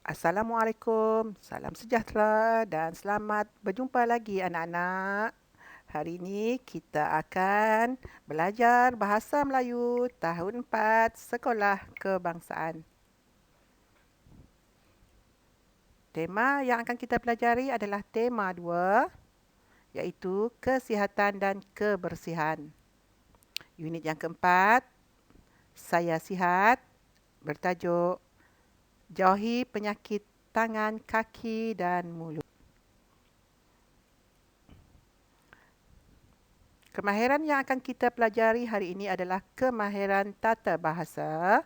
Assalamualaikum, salam sejahtera dan selamat berjumpa lagi anak-anak. Hari ini kita akan belajar Bahasa Melayu tahun 4 Sekolah Kebangsaan. Tema yang akan kita pelajari adalah tema 2, iaitu kesihatan dan kebersihan. Unit yang keempat, saya sihat, bertajuk jauhi penyakit tangan, kaki dan mulut. Kemahiran yang akan kita pelajari hari ini adalah kemahiran tata bahasa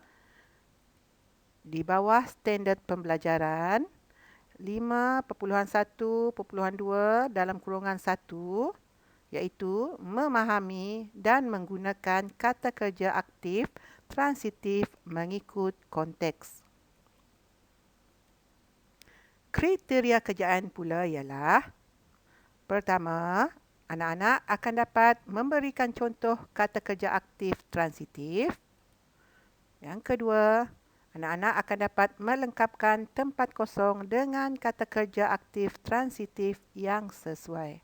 di bawah standard pembelajaran 5.1.2 dalam kurungan 1, iaitu memahami dan menggunakan kata kerja aktif transitif mengikut konteks. Kriteria kerjaan pula ialah: pertama, anak-anak akan dapat memberikan contoh kata kerja aktif transitif. Yang kedua, anak-anak akan dapat melengkapkan tempat kosong dengan kata kerja aktif transitif yang sesuai.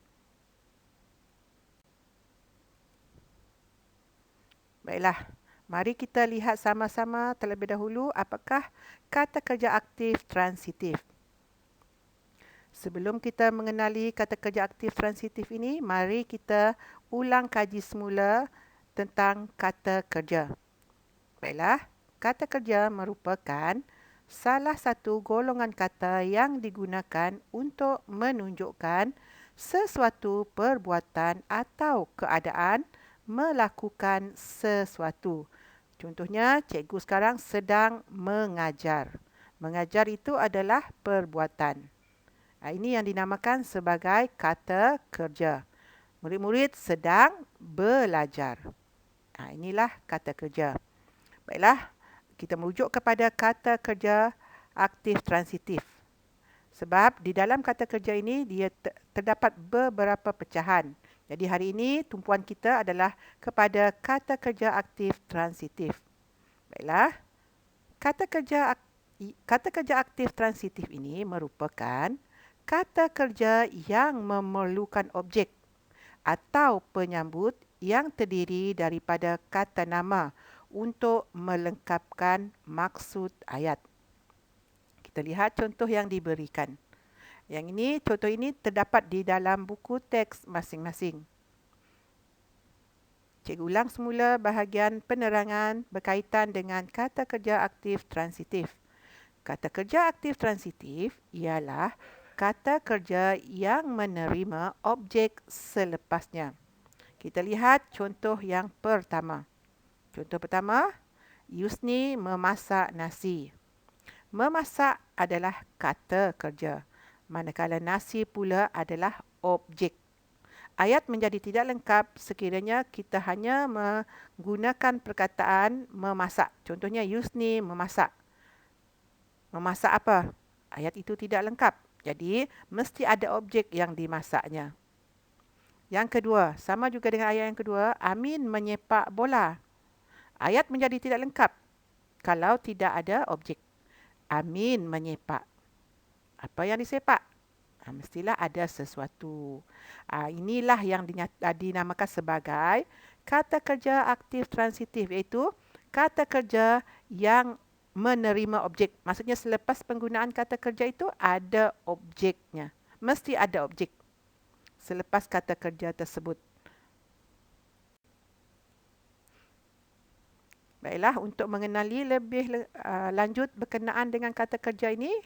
Baiklah, mari kita lihat sama-sama terlebih dahulu apakah kata kerja aktif transitif. Sebelum kita mengenali kata kerja aktif transitif ini, mari kita ulang kaji semula tentang kata kerja. Baiklah, kata kerja merupakan salah satu golongan kata yang digunakan untuk menunjukkan sesuatu perbuatan atau keadaan melakukan sesuatu. Contohnya, cikgu sekarang sedang mengajar. Mengajar itu adalah perbuatan. Ini yang dinamakan sebagai kata kerja. Murid-murid sedang belajar. Inilah kata kerja. Baiklah, kita merujuk kepada kata kerja aktif transitif. Sebab di dalam kata kerja ini dia terdapat beberapa pecahan. Jadi hari ini tumpuan kita adalah kepada kata kerja aktif transitif. Baiklah, kata kerja aktif transitif ini merupakan kata kerja yang memerlukan objek atau penyambut yang terdiri daripada kata nama untuk melengkapkan maksud ayat. Kita lihat contoh yang diberikan. Contoh ini terdapat di dalam buku teks masing-masing. Cikgu ulang semula bahagian penerangan berkaitan dengan kata kerja aktif transitif. Kata kerja aktif transitif ialah kata kerja yang menerima objek selepasnya. Kita lihat contoh yang pertama. Contoh pertama, Yusni memasak nasi. Memasak adalah kata kerja, manakala nasi pula adalah objek. Ayat menjadi tidak lengkap sekiranya kita hanya menggunakan perkataan memasak. Contohnya, Yusni memasak. Memasak apa? Ayat itu tidak lengkap. Jadi, mesti ada objek yang dimasaknya. Yang kedua, sama juga dengan ayat yang kedua, Amin menyepak bola. Ayat menjadi tidak lengkap kalau tidak ada objek. Amin menyepak. Apa yang disepak? Mestilah ada sesuatu. Inilah yang dinamakan sebagai kata kerja aktif transitif, iaitu kata kerja yang menerima objek. Maksudnya selepas penggunaan kata kerja itu ada objeknya. Mesti ada objek selepas kata kerja tersebut. Baiklah, untuk mengenali lebih lanjut berkenaan dengan kata kerja ini,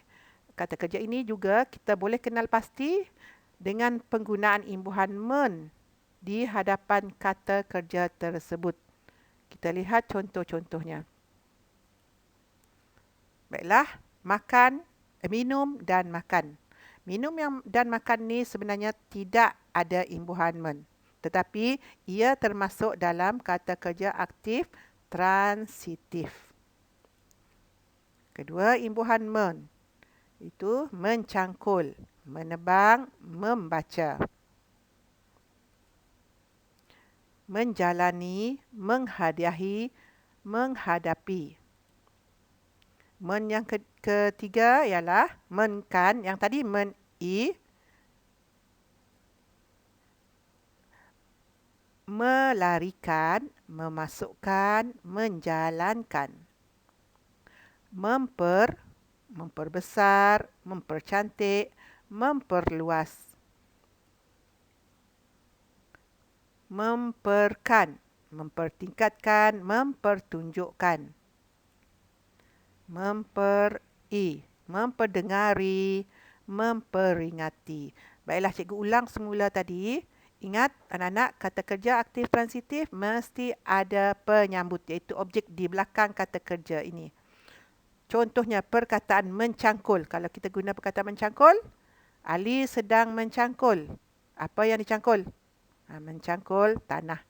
juga kita boleh kenal pasti dengan penggunaan imbuhan men di hadapan kata kerja tersebut. Kita lihat contoh-contohnya. Baiklah, minum dan makan. Minum dan makan ni sebenarnya tidak ada imbuhan men. Tetapi ia termasuk dalam kata kerja aktif transitif. Kedua, imbuhan men. Itu mencangkul, menebang, membaca. Menjalani, menghadiahi, menghadapi. Men yang ketiga ialah men-kan. Yang tadi men-i. Melarikan, memasukkan, menjalankan. Memperbesar, mempercantik, memperluas. Mempertingkatkan, mempertunjukkan. Memperdengari, memperingati. Baiklah, cikgu ulang semula tadi. Ingat anak-anak, kata kerja aktif transitif mesti ada penyambut, iaitu objek di belakang kata kerja ini. Contohnya perkataan mencangkul. Kalau kita guna perkataan mencangkul, Ali sedang mencangkul. Apa yang dicangkul? Mencangkul tanah.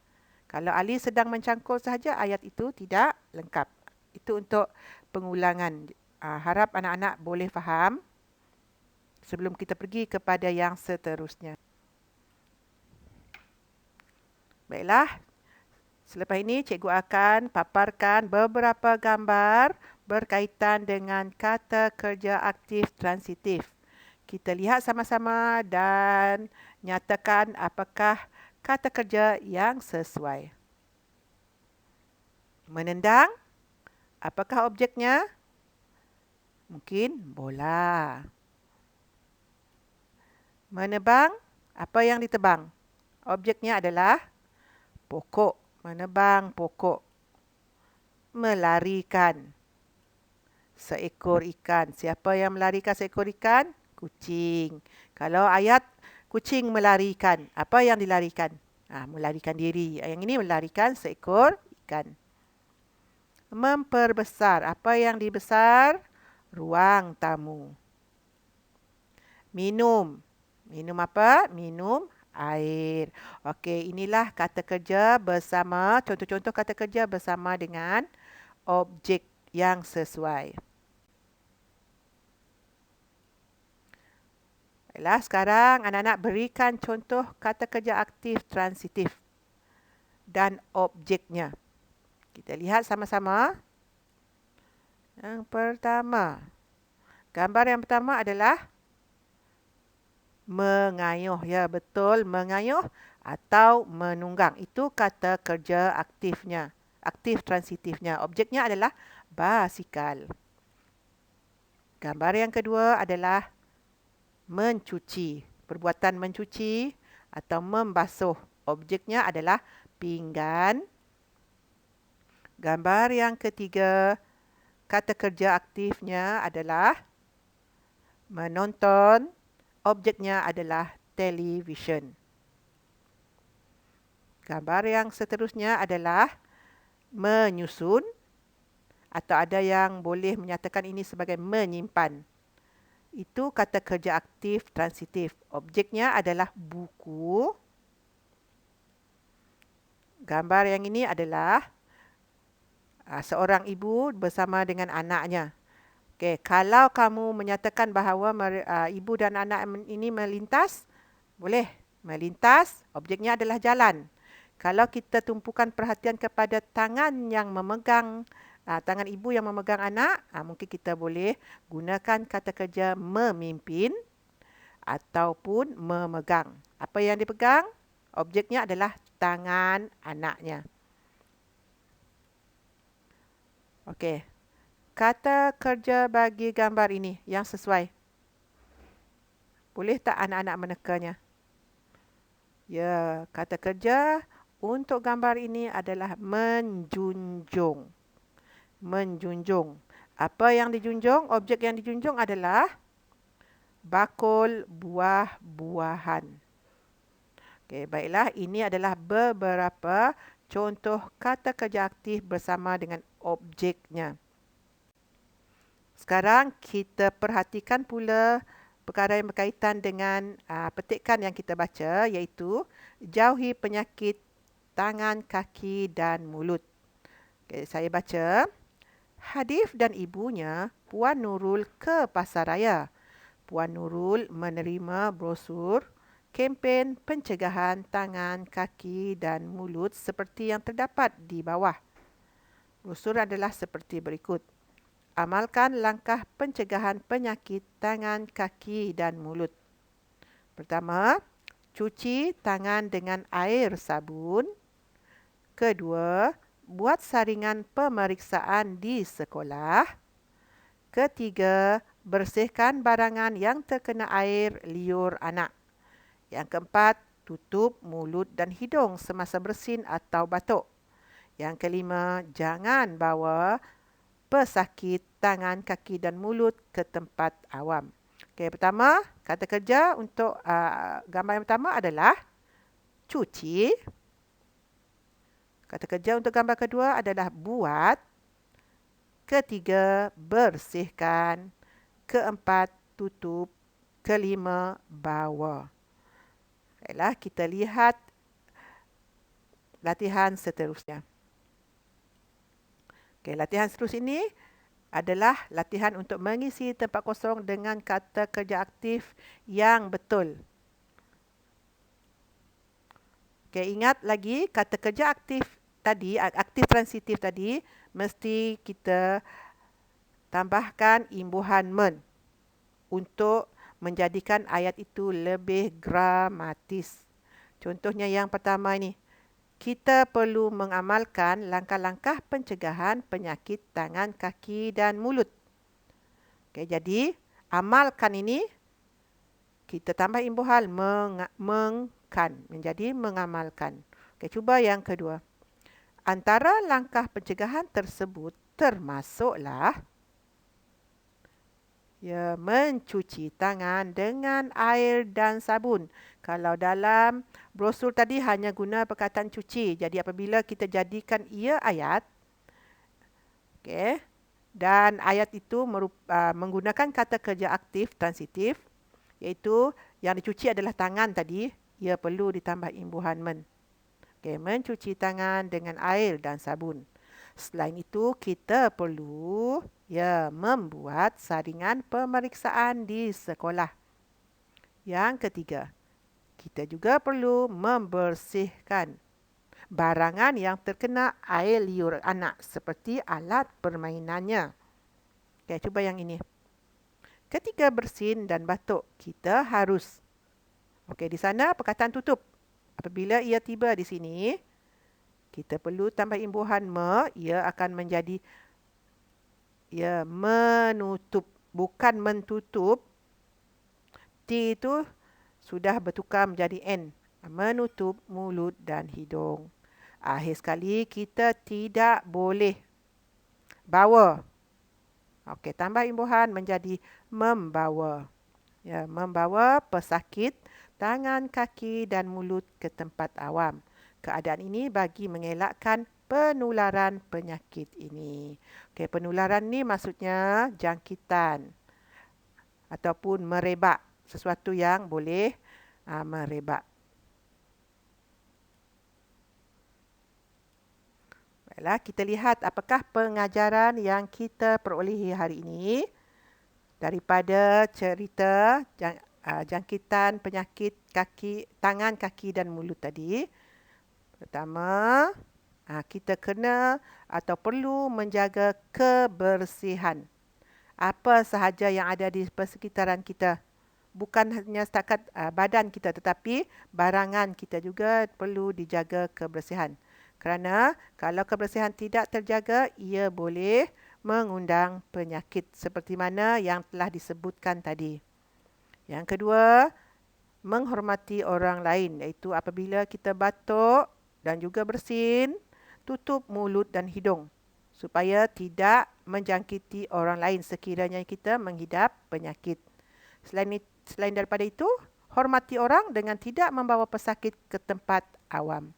Kalau Ali sedang mencangkul sahaja, ayat itu tidak lengkap. Itu untuk pengulangan. Harap anak-anak boleh faham sebelum kita pergi kepada yang seterusnya. Baiklah, selepas ini cikgu akan paparkan beberapa gambar berkaitan dengan kata kerja aktif transitif. Kita lihat sama-sama dan nyatakan apakah kata kerja yang sesuai. Menendang, apakah objeknya? Mungkin bola. Menebang, apa yang ditebang? Objeknya adalah pokok. Menebang pokok. Melarikan seekor ikan. Siapa yang melarikan seekor ikan? Kucing. Kalau ayat kucing melarikan, apa yang dilarikan? Melarikan diri. Yang ini melarikan seekor ikan. Memperbesar, apa yang dibesar? Ruang tamu. Minum. Minum apa? Minum air. Okey, inilah kata kerja bersama, contoh-contoh kata kerja bersama dengan objek yang sesuai. Baiklah, sekarang anak-anak berikan contoh kata kerja aktif transitif dan objeknya. Kita lihat sama-sama. Yang pertama, gambar yang pertama adalah mengayuh. Ya, betul, mengayuh atau menunggang. Itu kata kerja aktifnya, aktif transitifnya. Objeknya adalah basikal. Gambar yang kedua adalah mencuci. Perbuatan mencuci atau membasuh. Objeknya adalah pinggan. Gambar yang ketiga, kata kerja aktifnya adalah menonton. Objeknya adalah televisyen. Gambar yang seterusnya adalah menyusun, atau ada yang boleh menyatakan ini sebagai menyimpan. Itu kata kerja aktif transitif. Objeknya adalah buku. Gambar yang ini adalah seorang ibu bersama dengan anaknya. Okey, kalau kamu menyatakan bahawa ibu dan anak ini melintas, boleh. Melintas, objeknya adalah jalan. Kalau kita tumpukan perhatian kepada tangan yang memegang, tangan ibu yang memegang anak, mungkin kita boleh gunakan kata kerja memimpin ataupun memegang. Apa yang dipegang? Objeknya adalah tangan anaknya. Okey. Kata kerja bagi gambar ini yang sesuai. Boleh tak anak-anak menekannya? Ya, kata kerja untuk gambar ini adalah menjunjung. Menjunjung. Apa yang dijunjung? Objek yang dijunjung adalah bakul buah-buahan. Okey, baiklah. Ini adalah beberapa contoh kata kerja aktif bersama dengan objeknya. Sekarang kita perhatikan pula perkara yang berkaitan dengan petikan yang kita baca, iaitu jauhi penyakit tangan, kaki dan mulut. Okay, saya baca. Hadif dan ibunya, Puan Nurul ke pasaraya. Puan Nurul menerima brosur kempen pencegahan tangan, kaki dan mulut seperti yang terdapat di bawah. Brosur adalah seperti berikut. amalkan langkah pencegahan penyakit tangan, kaki dan mulut. Pertama, cuci tangan dengan air sabun. Kedua, buat saringan pemeriksaan di sekolah. Ketiga, bersihkan barangan yang terkena air liur anak. Yang keempat, tutup mulut dan hidung semasa bersin atau batuk. Yang kelima, jangan bawa pesakit tangan, kaki dan mulut ke tempat awam. Okey, pertama, kata kerja untuk gambar yang pertama adalah cuci. Kata kerja untuk gambar kedua adalah buat. Ketiga, bersihkan. Keempat, tutup. Kelima, bawa. Baiklah, kita lihat latihan seterusnya. Okey, latihan seterusnya ini adalah latihan untuk mengisi tempat kosong dengan kata kerja aktif yang betul. Okey, ingat lagi kata kerja aktif tadi, aktif transitif tadi, mesti kita tambahkan imbuhan men untuk menjadikan ayat itu lebih gramatis. Contohnya yang pertama ini, kita perlu mengamalkan langkah-langkah pencegahan penyakit tangan, kaki dan mulut. Okey, jadi amalkan ini kita tambah imbuhan mengkan menjadi mengamalkan. Okey, cuba yang kedua. Antara langkah pencegahan tersebut termasuklah mencuci tangan dengan air dan sabun. Kalau dalam brosur tadi hanya guna perkataan cuci. Jadi apabila kita jadikan ia ayat, dan ayat itu menggunakan kata kerja aktif transitif, iaitu yang dicuci adalah tangan tadi, ia perlu ditambah imbuhan men. Mencuci tangan dengan air dan sabun. Selain itu, kita perlu membuat saringan pemeriksaan di sekolah. Yang ketiga, kita juga perlu membersihkan barangan yang terkena air liur anak seperti alat permainannya. Cuba yang ini. Ketika bersin dan batuk, kita harus. Di sana perkataan tutup. Apabila ia tiba di sini, kita perlu tambah imbuhan ia akan menjadi menutup, bukan mentutup. T itu sudah bertukar menjadi N. Menutup mulut dan hidung. Akhir sekali, kita tidak boleh bawa. Tambah imbuhan menjadi membawa. Membawa pesakit tangan, kaki dan mulut ke tempat awam. Keadaan ini bagi mengelakkan penularan penyakit ini. Penularan ni maksudnya jangkitan ataupun merebak. Sesuatu yang boleh merebak. Baiklah, kita lihat apakah pengajaran yang kita perolehi hari ini daripada cerita jangkitan penyakit tangan, kaki dan mulut tadi. Pertama, kita kena atau perlu menjaga kebersihan. Apa sahaja yang ada di persekitaran kita. Bukan hanya setakat badan kita, tetapi barangan kita juga perlu dijaga kebersihan. Kerana kalau kebersihan tidak terjaga, ia boleh mengundang penyakit seperti mana yang telah disebutkan tadi. Yang kedua, menghormati orang lain, iaitu apabila kita batuk dan juga bersin, tutup mulut dan hidung supaya tidak menjangkiti orang lain sekiranya kita menghidap penyakit. Selain daripada itu, hormati orang dengan tidak membawa pesakit ke tempat awam.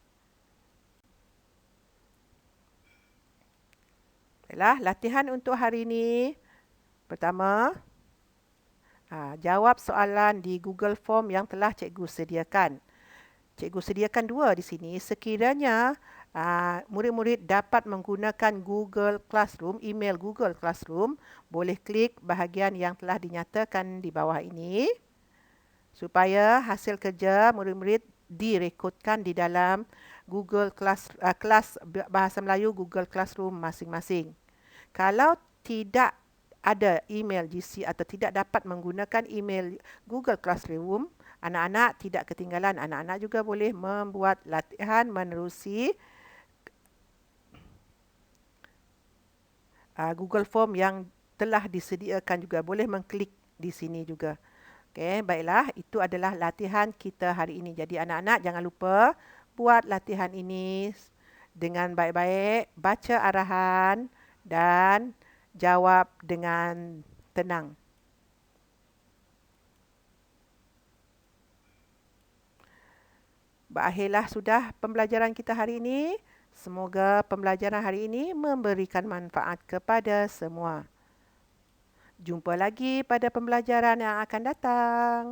Baiklah, latihan untuk hari ini. Pertama, jawab soalan di Google Form yang telah cikgu sediakan. Cikgu sediakan 2 di sini. Sekiranya murid-murid dapat menggunakan Google Classroom, email Google Classroom, boleh klik bahagian yang telah dinyatakan di bawah ini supaya hasil kerja murid-murid direkodkan di dalam Google kelas Bahasa Melayu Google Classroom masing-masing. Kalau tidak ada email GC atau tidak dapat menggunakan email Google Classroom, anak-anak tidak ketinggalan. Anak-anak juga boleh membuat latihan menerusi Google Form yang telah disediakan juga. Boleh mengklik di sini juga. Okey, baiklah, itu adalah latihan kita hari ini. Jadi anak-anak jangan lupa buat latihan ini dengan baik-baik, baca arahan dan jawab dengan tenang. Berakhirlah sudah pembelajaran kita hari ini. Semoga pembelajaran hari ini memberikan manfaat kepada semua. Jumpa lagi pada pembelajaran yang akan datang.